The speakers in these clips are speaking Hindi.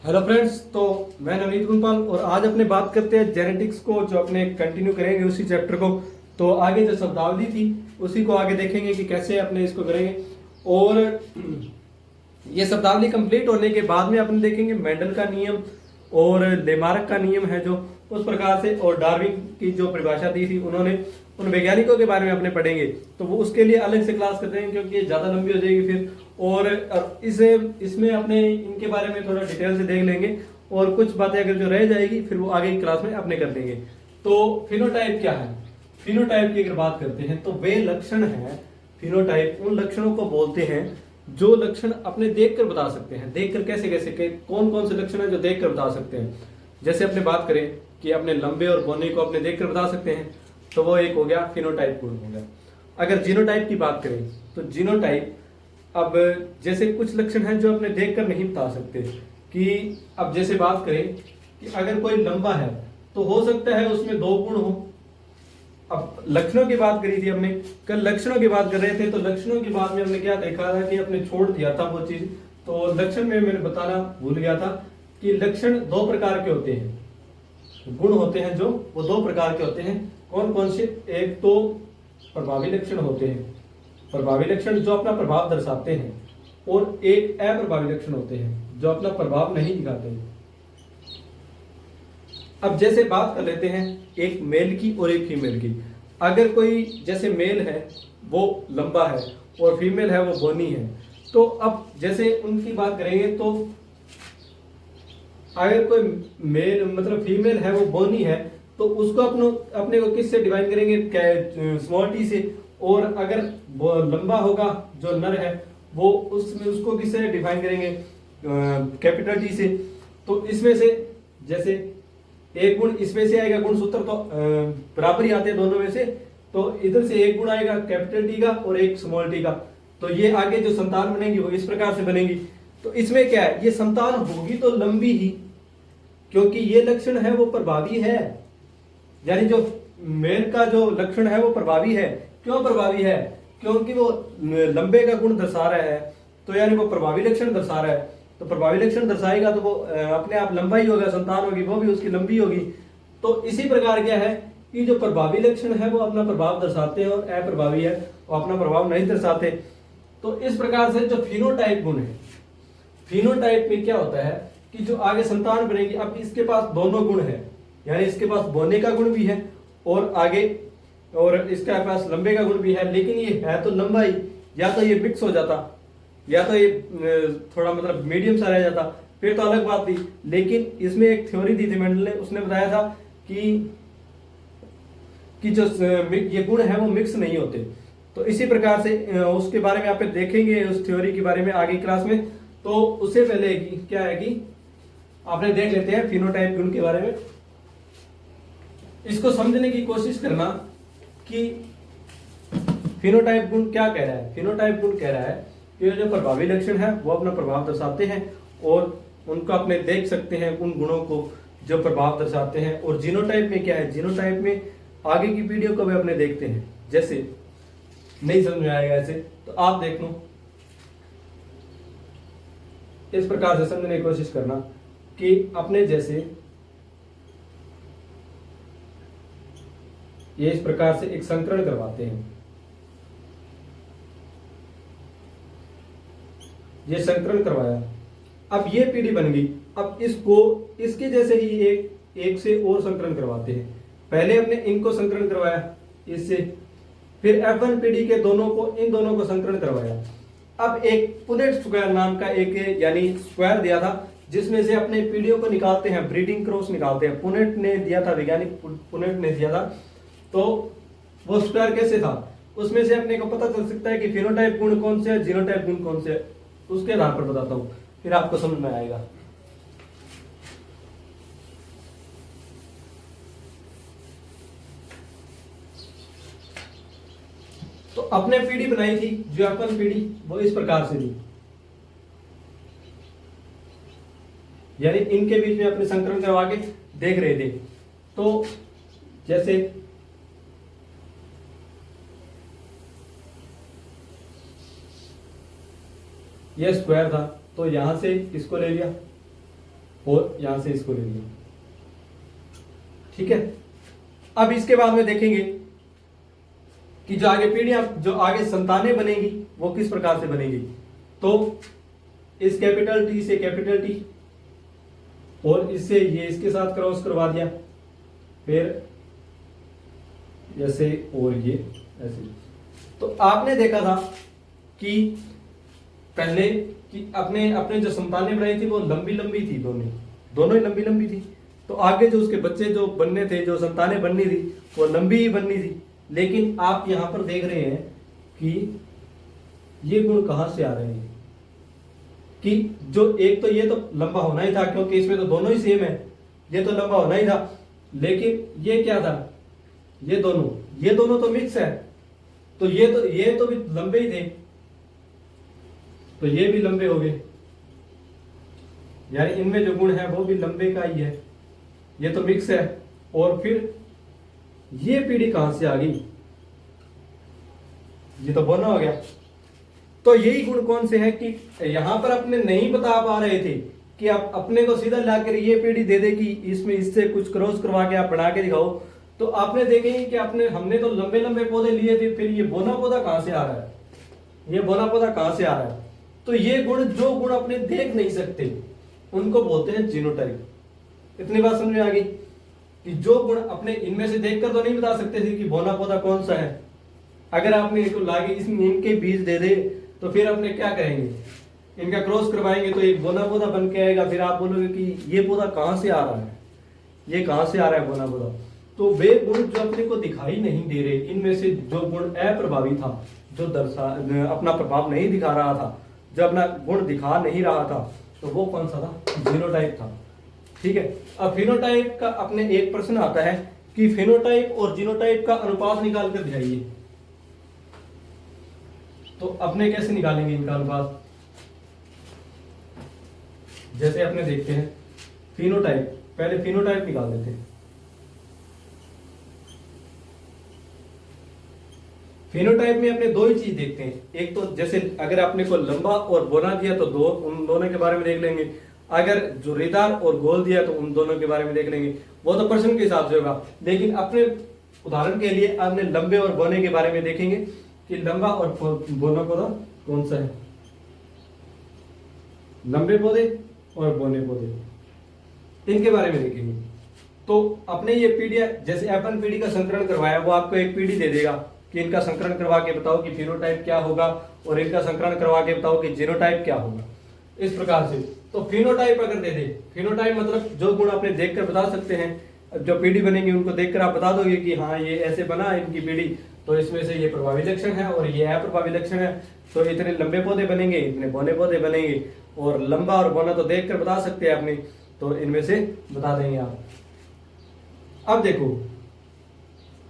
हेलो फ्रेंड्स, तो मैं नवनीत गुणपाल और आज अपने बात करते हैं जेनेटिक्स को, जो अपने कंटिन्यू करेंगे उसी चैप्टर को। तो आगे जो शब्दावली थी उसी को आगे देखेंगे कि कैसे अपने इसको करेंगे। और ये शब्दावली कंप्लीट होने के बाद में अपन देखेंगे मेंडल का नियम और लेमार्क का नियम है जो उस प्रकार से, और डार्विन की जो परिभाषा दी थी उन्होंने, उन वैज्ञानिकों के बारे में अपने पढ़ेंगे। तो वो उसके लिए अलग से क्लास करते हैं क्योंकि ये ज़्यादा लंबी हो जाएगी फिर। और इसे इसमें अपने इनके बारे में थोड़ा डिटेल से देख लेंगे और कुछ बातें अगर जो रह जाएगी फिर वो आगे की क्लास में अपने कर लेंगे। तो फिनोटाइप क्या है? फिनोटाइप की अगर बात करते हैं तो वे लक्षण है, फिनोटाइप उन लक्षणों को बोलते हैं जो लक्षण अपने देखकर बता सकते हैं। देखकर कैसे कैसे कौन कौन से लक्षण है जो देखकर बता सकते हैं। जैसे अपने बात करें कि अपने लंबे और बौने को अपने देखकर बता सकते हैं, तो वो एक हो गया फिनोटाइप गुण हो गया। अगर जीनोटाइप की बात करें तो जीनोटाइप, अब जैसे कुछ लक्षण हैं जो अपने देखकर नहीं बता सकते। कि अब जैसे बात करें कि अगर कोई लंबा है तो हो सकता है उसमें दो गुण हो। अब लक्षणों की बात करी थी हमने, कल लक्षणों की बात कर रहे थे, तो लक्षणों की बात में हमने क्या देखा था कि अपने छोड़ दिया था वो चीज। तो लक्षण में मैंने बताना भूल गया था कि लक्षण दो प्रकार के होते हैं, गुण होते हैं जो वो दो प्रकार के होते हैं। कौन कौन से? एक तो प्रभावी लक्षण होते हैं, प्रभावी लक्षण जो अपना प्रभाव दर्शाते हैं, और एक अप्रभावी लक्षण होते हैं जो अपना प्रभाव नहीं दिखाते हैं। अब जैसे बात कर लेते हैं एक मेल की और एक फीमेल की। अगर कोई जैसे मेल है वो लंबा है और फीमेल है वो बोनी है, तो अब जैसे उनकी बात करेंगे तो अगर कोई मेल मतलब फीमेल है वो बोनी है तो उसको अपने को किससे डिवाइड करेंगे? स्मॉल टी से। और अगर वो लंबा होगा जो नर है वो उसमें उसको किससे डिफाइन करेंगे? कैपिटल टी से। तो इसमें से जैसे एक गुण इसमें से आएगा, गुण सूत्र तो बराबर ही आते हैं दोनों में से, तो इधर से एक गुण आएगा कैपिटल टी का और एक स्मॉल टी का। तो ये आगे जो संतान बनेगी वो इस प्रकार से बनेगी। तो इसमें क्या है, ये संतान होगी तो लंबी ही, क्योंकि ये लक्षण है वो प्रभावी है। यानी जो मेल का जो लक्षण है वो प्रभावी है। क्यों प्रभावी है? क्योंकि वो लंबे का गुण दर्शा रहा है, तो यानी वो प्रभावी लक्षण दर्शा रहा है। तो प्रभावी लक्षण दर्शाएगा तो वो अपने आप लंबा ही होगा, संतान होगी वो भी उसकी लंबी होगी। तो इसी प्रकार क्या है कि जो प्रभावी लक्षण है वो अपना प्रभाव दर्शाते हैं और अप्रभावी है वो अपना प्रभाव नहीं दर्शाते। तो इस प्रकार से जो फिनोटाइप गुण है, फिनोटाइप में क्या होता है कि जो आगे संतान बनेगी, अब इसके पास दोनों गुण है, यानी इसके पास बोने का गुण भी है और आगे और इसके पास लंबे का गुण भी है। लेकिन ये है तो लंबा ही, या तो ये मिक्स हो जाता या तो ये थोड़ा मतलब मीडियम सा रह जाता, फिर तो अलग बात थी। लेकिन इसमें एक थ्योरी दी थी मेंडल ने, उसने बताया था कि जो ये गुण है वो मिक्स नहीं होते। तो इसी प्रकार से उसके बारे में आप देखेंगे उस थ्योरी के बारे में आगे क्लास में। तो उससे पहले क्या है कि आपने देख लेते हैं फिनोटाइप गुण के बारे में। इसको समझने की कोशिश करना कि फिनोटाइप गुण क्या कह रहा है। फिनोटाइप गुण कह रहा है कि जो प्रभावी लक्षण है वो अपना प्रभाव दर्शाते हैं और उनको अपने देख सकते हैं उन गुणों को जो प्रभाव दर्शाते हैं। और जीनोटाइप में क्या है? जीनोटाइप में आगे की वीडियो को भी अपने देखते हैं, जैसे नहीं समझ में आएगा ऐसे तो आप देख लो, इस प्रकार से समझने की कोशिश करना कि अपने जैसे ये इस प्रकार से एक संकरण करवाते हैं, ये संकरण करवाया, अब ये पीढ़ी बन गई। अब इसको इसके जैसे ही एक से और संकरण करवाते हैं। पहले अपने इनको संकरण करवाया इससे, फिर F1 पीढ़ी के दोनों को, इन दोनों को संकरण करवाया। अब एक पुनेट स्क्वायर नाम का एक यानी स्क्वायर दिया था जिसमें से अपने पीढ़ियों को निकालते हैं, ब्रीडिंग क्रॉस निकालते हैं। पुनेट ने दिया था, वैज्ञानिक पुनेट ने दिया था। तो वो स्क्वायर कैसे था, उसमें से अपने को पता चल सकता है कि फिनोटाइप गुण कौन से है, जीनोटाइप गुण कौन से है। उसके आधार पर बताता हूं, फिर आपको समझ में आएगा। तो अपने पीढ़ी बनाई थी जो अपन पीढ़ी, वो इस प्रकार से थी, यानी इनके बीच में अपने संकरण करवा के देख रहे थे। तो जैसे ये स्क्वायर था तो यहां से इसको ले लिया, और यहां से इसको ले लिया। ठीक है, अब इसके बाद में देखेंगे कि जो आगे पीढ़ियां, जो आगे संतानें बनेंगी वो किस प्रकार से बनेंगी। तो इस कैपिटल टी से कैपिटल टी, और इससे ये इसके साथ क्रॉस करवा दिया, फिर जैसे और ये ऐसे। तो आपने देखा था कि पहले कि अपने अपने जो संतानें बनाई थी वो लंबी लंबी थी, दोनों ही लंबी लंबी थी। तो आगे जो उसके बच्चे जो बनने थे, जो संतानें बननी थी वो लंबी ही बननी थी। लेकिन आप यहां पर देख रहे हैं कि ये गुण कहां से आ रहे हैं कि जो एक तो ये तो लंबा होना ही था, क्योंकि इसमें तो दोनों ही सेम है, ये तो लंबा होना ही था। लेकिन ये क्या था, ये दोनों तो मिक्स है, तो ये तो भी लंबे ही थे, तो ये भी लंबे हो गए, यानी इनमें जो गुण है वो भी लंबे का ही है, ये तो मिक्स है। और फिर ये पीढ़ी कहां से आ गई, ये तो बोना हो गया। तो यही गुण कौन से है कि यहां पर अपने नहीं बता पा रहे थे कि आप अपने को सीधा लाकर ये पीढ़ी दे दे कि इसमें इससे कुछ क्रॉस करवा के आप बना के दिखाओ। तो आपने देखेंगे कि हमने तो लंबे लंबे पौधे लिए थे, फिर ये बोना पौधा कहां से आ रहा है, ये बोना पौधा कहां से आ रहा है। तो ये गुण, जो गुण अपने देख नहीं सकते उनको बोलते हैं जीनोटाइप। इतनी बात समझ में आ गई कि जो गुण अपने इनमें से देखकर तो नहीं बता सकते थे कि बोना पौधा कौन सा है। अगर आपने इसको लाके इसमें इनके बीज दे दे तो फिर अपने क्या करेंगे, इनका क्रॉस करवाएंगे तो एक बोना पौधा बन के आएगा। फिर आप बोलोगे कि ये पौधा कहां से आ रहा है, ये कहां से आ रहा है बोना पौधा। तो वे गुण जो अपने को दिखाई नहीं दे रहे, इनमें से जो गुण अप्रभावी था, जो अपना प्रभाव नहीं दिखा रहा था, जो अपना गुण दिखा नहीं रहा था, तो वो कौन सा था, जीनोटाइप था। ठीक है, अब फिनोटाइप का अपने एक प्रश्न आता है कि फिनोटाइप और जीनोटाइप का अनुपात निकाल कर दिखाइए। तो अपने कैसे निकालेंगे इनका अनुपात, जैसे अपने देखते हैं फिनोटाइप, पहले फिनोटाइप निकाल देते हैं। फिनोटाइप में अपने दो ही चीज देखते हैं, एक तो जैसे अगर आपने को लंबा और बोना दिया तो उन दोनों के बारे में देख लेंगे, अगर जोरीदार और गोल दिया तो उन दोनों के बारे में देख लेंगे। वो तो प्रश्न के हिसाब से होगा, लेकिन अपने उदाहरण के लिए आपने लंबे और बोने के बारे में देखेंगे कि लंबा और बोना पौधा कौन सा है, लंबे पौधे और बोने पौधे, इनके बारे में देखेंगे। तो अपने ये पीढ़ियां, जैसे अपन पीढ़ी का संकरण करवाया, वो आपको एक पीढ़ी दे देगा कि इनका संकरण करवा के बताओ कि फिनोटाइप क्या होगा, और इनका संकरण करवा के बताओ कि जीनोटाइप क्या होगा, इस प्रकार से। तो फिनोटाइप अगर दे दे, फिनोटाइप मतलब जो गुण आपने देखकर बता सकते हैं, जो पीढ़ी बनेगी उनको देखकर आप बता दोगे कि हाँ ये ऐसे बना इनकी पीढ़ी, तो इसमें से ये प्रभावी लक्षण है और ये अप्रभावी लक्षण है, तो इतने लंबे पौधे बनेंगे, इतने बोने पौधे बनेंगे। और लंबा और बोना तो देखकर बता सकते हैं आपने, तो इनमें से बता देंगे आप। अब देखो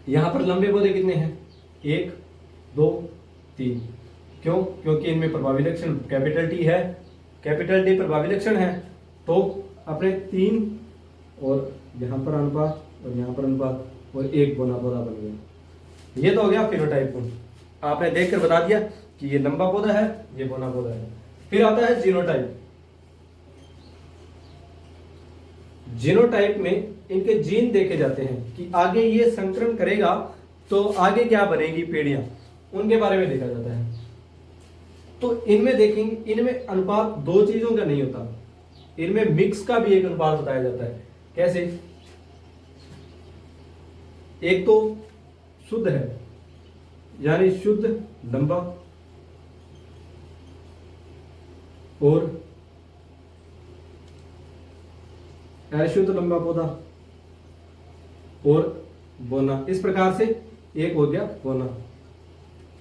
यहां पर लंबे पौधे कितने हैं, 1 2 3, क्यों, क्योंकि इनमें प्रभावी लक्षण कैपिटल टी है, कैपिटल टी प्रभावी लक्षण है। तो अपने 3 और यहां पर अनुपात और यहां पर अनुपात और 1 बोना पौधा बन गया। ये तो हो गया फिनोटाइप गुण, आपने देखकर बता दिया कि ये लंबा पौधा है, ये बोना पौधा है। फिर आता है जीनोटाइप। जीनोटाइप में इनके जीन देखे जाते हैं कि आगे ये संकरण करेगा तो आगे क्या बनेगी पीढ़ियां, उनके बारे में देखा जाता है। तो इनमें देखेंगे, इनमें अनुपात दो चीजों का नहीं होता, इनमें मिक्स का भी एक अनुपात बताया जाता है। कैसे, एक तो शुद्ध है यानी शुद्ध लंबा, और अशुद्ध लंबा पौधा, और बोना, इस प्रकार से एक हो गया बोना।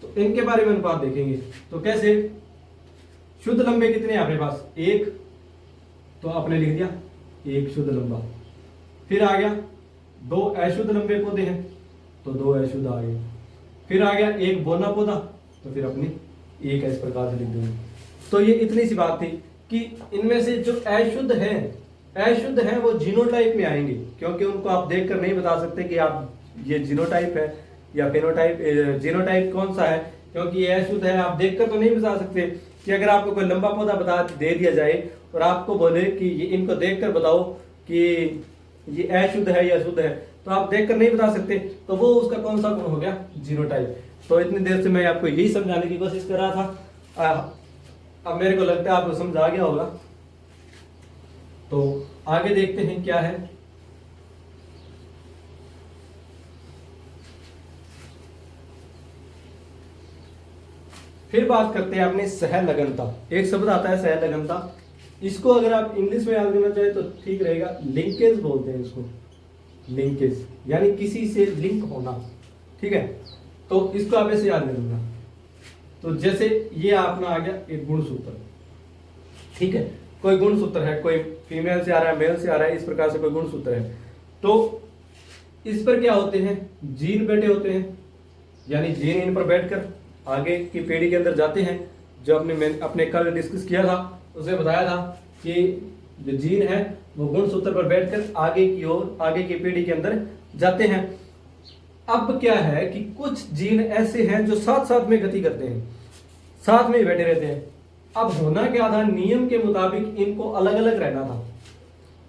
तो इनके बारे में अनुपात देखेंगे। तो कैसे, शुद्ध लंबे कितने हैं अपने पास, 1, तो आपने लिख दिया 1 शुद्ध लंबा। फिर आ गया 2 अशुद्ध लंबे पौधे हैं, तो 2 अशुद्ध आ गए। फिर आ गया 1 बोना पौधा, तो फिर अपनी 1 इस प्रकार से लिख देंगे। तो ये इतनी सी बात थी कि इनमें से जो अशुद्ध है वो जीनोटाइप में आएंगे, क्योंकि उनको आप देखकर नहीं बता सकते कि आप ये जीनोटाइप है या फेनोटाइप, जीनोटाइप कौन सा है, क्योंकि ये अशुद्ध है, आप देखकर तो नहीं बता सकते। कि अगर आपको कोई लंबा पौधा बता दे दिया जाए और आपको बोले कि ये इनको देखकर बताओ कि ये अशुद्ध है या शुद्ध है, तो आप देखकर नहीं बता सकते, तो वो उसका कौन सा गुण हो गया? जीनोटाइप। तो इतनी देर से मैं आपको यही समझाने की कोशिश कर रहा था। अब मेरे को लगता है आपको समझ आ गया होगा। तो आगे देखते हैं क्या है। फिर बात करते हैं अपनी सहलगनता। एक शब्द आता है सहलगनता, इसको अगर आप इंग्लिश में याद करना चाहे तो ठीक रहेगा, लिंकेज बोलते हैं इसको। लिंकेज यानी किसी से लिंक होना, ठीक है। तो इसको आप ऐसे याद करूंगा। तो जैसे ये अपना आ गया एक गुणसूत्र, ठीक है। कोई गुणसूत्र है, कोई फीमेल से आ रहा है, मेल से आ रहा है, इस प्रकार से कोई गुणसूत्र है। तो इस पर क्या होते हैं? जीन बैठे होते हैं, यानी जीन इन पर बैठकर आगे की पीढ़ी के अंदर जाते हैं। जो अपने कल डिस्कस किया था, उसे बताया था कि जो जीन है वो गुणसूत्र पर बैठकर आगे की ओर, आगे की पीढ़ी के अंदर जाते हैं। अब क्या है कि कुछ जीन ऐसे हैं जो साथ साथ में गति करते हैं, साथ में ही बैठे रहते हैं। अब होना क्या था? नियम के मुताबिक इनको अलग अलग रहना था।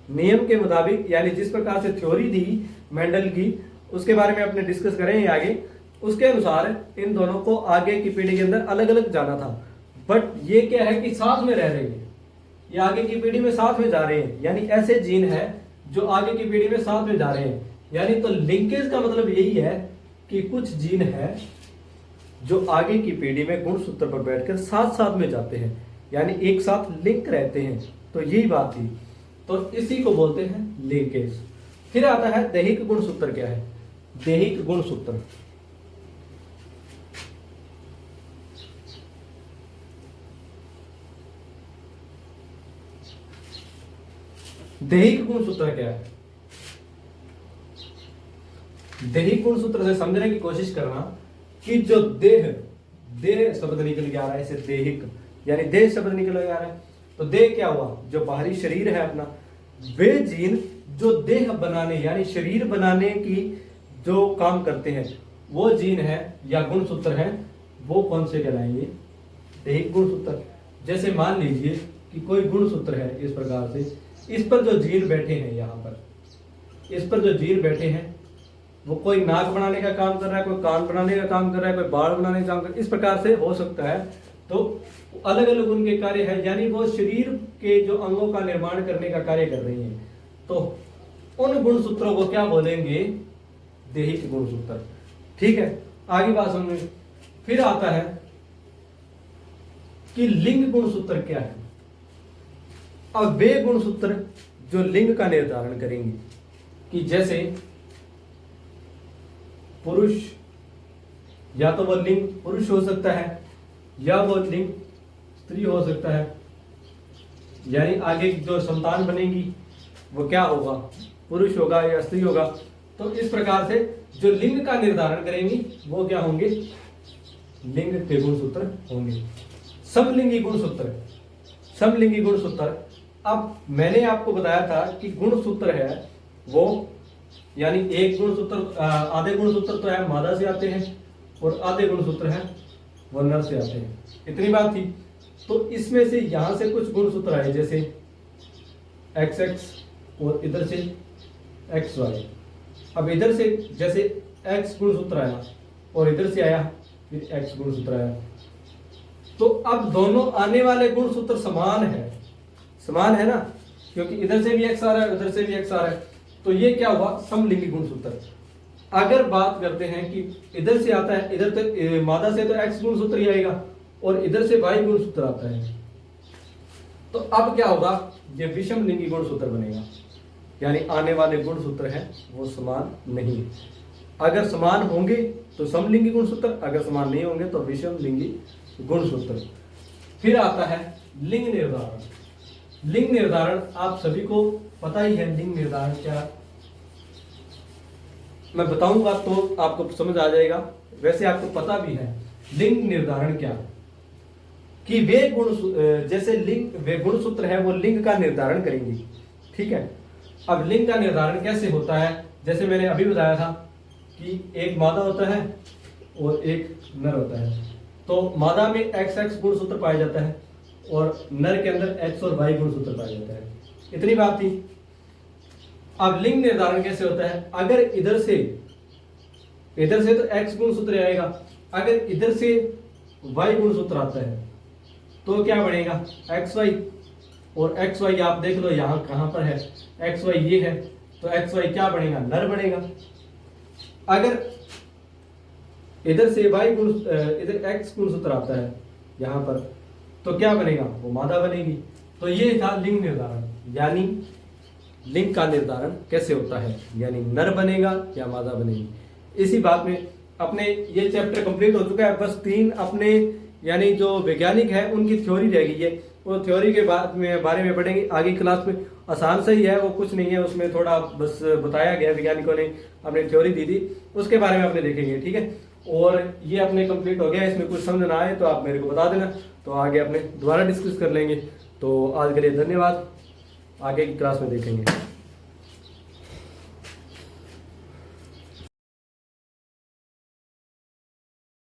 नियम के मुताबिक, यानी जिस प्रकार से थ्योरी थी मेंडल की, उसके बारे में अपने डिस्कस करेंगे आगे। उसके अनुसार इन दोनों को आगे की पीढ़ी के अंदर अलग अलग जाना था। बट ये क्या है कि साथ में रह रहे हैं, ये आगे की पीढ़ी में साथ में जा रहे हैं, यानी ऐसे जीन है जो आगे की पीढ़ी में साथ में जा रहे हैं। यानी तो लिंकेज का मतलब यही है कि कुछ जीन है जो आगे की पीढ़ी में गुणसूत्र पर बैठकर साथ साथ में जाते हैं, यानी एक साथ लिंक रहते हैं। तो यही बात थी, तो इसी को बोलते हैं लिंकेज। फिर आता है दैहिक गुणसूत्र। क्या है दैहिक गुणसूत्र? दैहिक गुणसूत्र क्या है? दैहिक गुणसूत्र से समझने की कोशिश करना कि जो देह, देह शब्द निकल के आ रहा है, इसे दैहिक यानी देह शब्द निकल के आ रहा है। तो देह क्या हुआ? जो बाहरी शरीर है अपना, वे जीन जो देह बनाने यानी शरीर बनाने की जो काम करते हैं, वो जीन है या गुणसूत्र है, वो कौन से कहलाएंगे? दैहिक गुणसूत्र। जैसे मान लीजिए कि कोई गुणसूत्र है इस प्रकार से, इस पर जो जीन बैठे हैं, यहाँ पर इस पर जो जीन बैठे हैं, वो कोई नाक बनाने का काम कर रहा है, कोई कान बनाने का काम कर रहा है, कोई बाल बनाने का काम कर रहा है, इस प्रकार से हो सकता है। तो अलग अलग उनके कार्य है, यानी वो शरीर के जो अंगों का निर्माण करने का कार्य कर रही हैं। तो उन गुणसूत्रों को क्या बोलेंगे? दैहिक गुणसूत्र। ठीक है, आगे बात समझ। फिर आता है कि लिंग गुणसूत्र क्या है। अब वे गुणसूत्र जो लिंग का निर्धारण करेंगे, कि जैसे पुरुष, या तो वो लिंग पुरुष हो सकता है या वो लिंग स्त्री हो सकता है, यानी आगे जो संतान बनेगी वो क्या होगा? पुरुष होगा या स्त्री होगा। तो इस प्रकार से जो लिंग का निर्धारण करेंगी वो क्या होंगे? लिंग के गुणसूत्र होंगे। समलिंगी गुणसूत्र। समलिंगी गुणसूत्र, अब मैंने आपको बताया था कि गुणसूत्र है वो, यानी एक गुणसूत्र, आधे गुणसूत्र तो है मादा से आते हैं और आधे गुणसूत्र है वो नर से आते हैं। इतनी बात थी। तो इसमें से यहां से कुछ गुणसूत्र आए, जैसे XX और इधर से XY। अब इधर से जैसे X गुणसूत्र आया और इधर से आया फिर X गुणसूत्र आया, तो अब दोनों आने वाले गुणसूत्र समान है। समान है ना, क्योंकि इधर से भी X आ रहा है, उधर से भी X आ रहा है। तो ये क्या हुआ? समलिंगी गुणसूत्र। अगर बात करते हैं कि इधर से आता है, इधर तो मादा से तो X गुणसूत्र ही आएगा और इधर से Y गुणसूत्र आता है, तो अब क्या होगा? ये विषम लिंगी गुणसूत्र बनेगा, यानी आने वाले गुणसूत्र हैं वो समान नहीं। अगर समान होंगे तो समलिंगी गुणसूत्र, अगर समान नहीं होंगे तो विषम लिंगी गुणसूत्र। फिर आता है लिंग निर्धारण। लिंग निर्धारण आप सभी को पता ही है। लिंग निर्धारण क्या, मैं बताऊंगा तो आपको समझ आ जाएगा, वैसे आपको पता भी है। लिंग निर्धारण क्या, कि वे गुण, जैसे लिंग, वे गुणसूत्र है वो लिंग का निर्धारण करेंगे। ठीक है, अब लिंग का निर्धारण कैसे होता है? जैसे मैंने अभी बताया था कि एक मादा होता है और एक नर होता है। तो मादा में XX गुणसूत्र पाया जाता है और नर के अंदर एक्स और वाई गुणसूत्र पाया जाता है। इतनी बात थी। अब लिंग निर्धारण कैसे होता है? अगर इधर से तो एक्स गुणसूत्र आएगा, अगर इधर से वाई गुणसूत्र आता है तो क्या बनेगा? X Y. और एक्स वाई आप देख लो यहां कहां पर है, एक्स वाई ये है, तो एक्स वाई क्या बनेगा? नर बनेगा। अगर इधर से वाई इधर एक्स गुणसूत्र आता है यहां पर, तो क्या बनेगा? वो मादा बनेगी। तो ये था लिंग निर्धारण, यानी लिंग का निर्धारण कैसे होता है, यानी नर बनेगा या मादा बनेगी। इसी बात में अपने ये चैप्टर कंप्लीट हो चुका है। बस 3 अपने यानी जो वैज्ञानिक है उनकी थ्योरी रह गई है, वो थ्योरी के बारे में पढ़ेंगे आगे क्लास में। आसान से ही है, वो कुछ नहीं है, उसमें थोड़ा बस बताया गया, वैज्ञानिकों ने अपनी थ्योरी दी थी, उसके बारे में अपने देखेंगे, ठीक है। और ये अपने कंप्लीट हो गया, इसमें कुछ समझ ना आए तो आप मेरे को बता देना, तो आगे अपने दोबारा डिस्कस कर लेंगे। तो आज के लिए धन्यवाद, आगे की क्लास में देखेंगे।